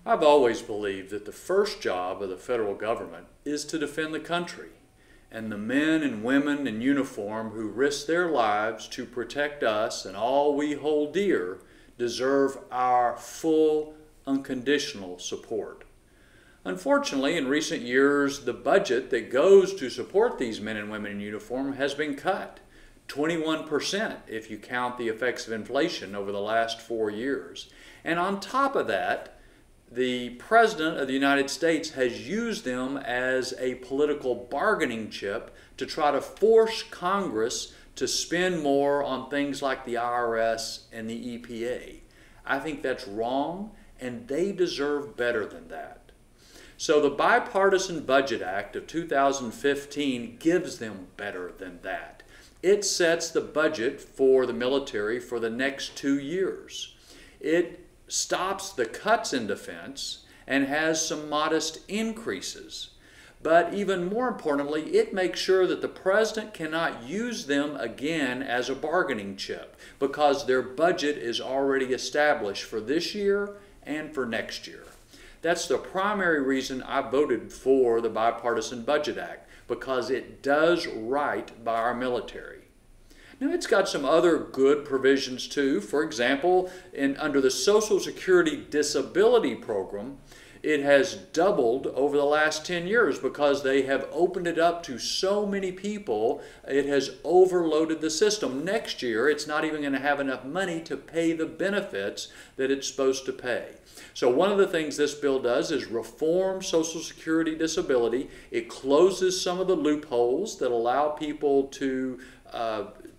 I've always believed that the first job of the federal government is to defend the country, and the men and women in uniform who risk their lives to protect us and all we hold dear deserve our full, unconditional support. Unfortunately, in recent years, the budget that goes to support these men and women in uniform has been cut. 21% if you count the effects of inflation over the last 4 years. And on top of that, the President of the United States has used them as a political bargaining chip to try to force Congress to spend more on things like the IRS and the EPA. I think that's wrong, and they deserve better than that. So the Bipartisan Budget Act of 2015 gives them better than that. It sets the budget for the military for the next 2 years. It stops the cuts in defense and has some modest increases. But even more importantly, it makes sure that the president cannot use them again as a bargaining chip because their budget is already established for this year and for next year. That's the primary reason I voted for the Bipartisan Budget Act, because it does right by our military. Now, it's got some other good provisions too. For example, under the Social Security Disability Program, it has doubled over the last 10 years because they have opened it up to so many people. It has overloaded the system. Next year, it's not even going to have enough money to pay the benefits that it's supposed to pay. So one of the things this bill does is reform Social Security disability. It closes some of the loopholes that allow people to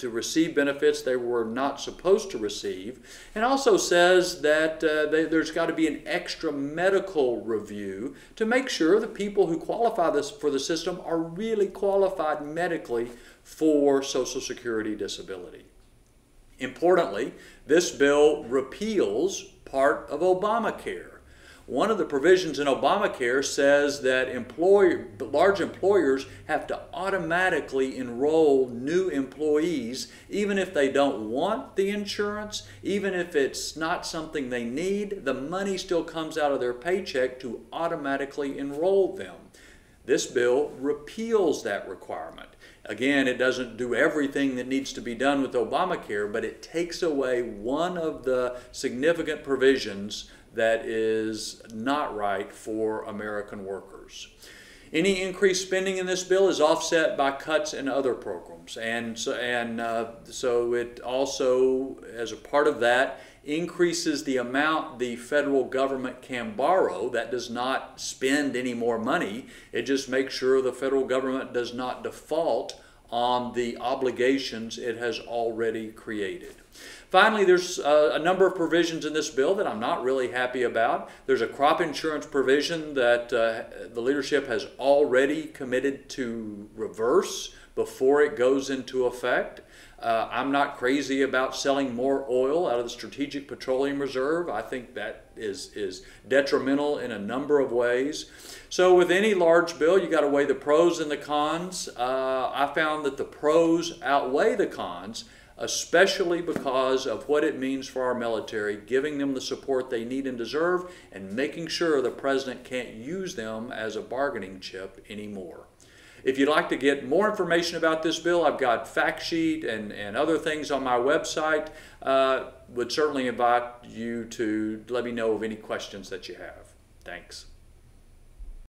receive benefits they were not supposed to receive, and also says that there's got to be an extra medical review to make sure that people who qualify for the system are really qualified medically for Social Security disability. Importantly, this bill repeals part of Obamacare. One of the provisions in Obamacare says that large employers have to automatically enroll new employees even if they don't want the insurance, even if it's not something they need, the money still comes out of their paycheck to automatically enroll them. This bill repeals that requirement. Again, it doesn't do everything that needs to be done with Obamacare, but it takes away one of the significant provisions that is not right for American workers. Any increased spending in this bill is offset by cuts in other programs, and so it also, as a part of that, increases the amount the federal government can borrow. That does not spend any more money. It just makes sure the federal government does not default on the obligations it has already created. Finally, there's a number of provisions in this bill that I'm not really happy about. There's a crop insurance provision that the leadership has already committed to reverse before it goes into effect. I'm not crazy about selling more oil out of the Strategic Petroleum Reserve. I think that is detrimental in a number of ways. So with any large bill, you got to weigh the pros and the cons. I found that the pros outweigh the cons, especially because of what it means for our military, giving them the support they need and deserve, and making sure the president can't use them as a bargaining chip anymore. If you'd like to get more information about this bill, I've got fact sheet and other things on my website. Would certainly invite you to let me know of any questions that you have. Thanks.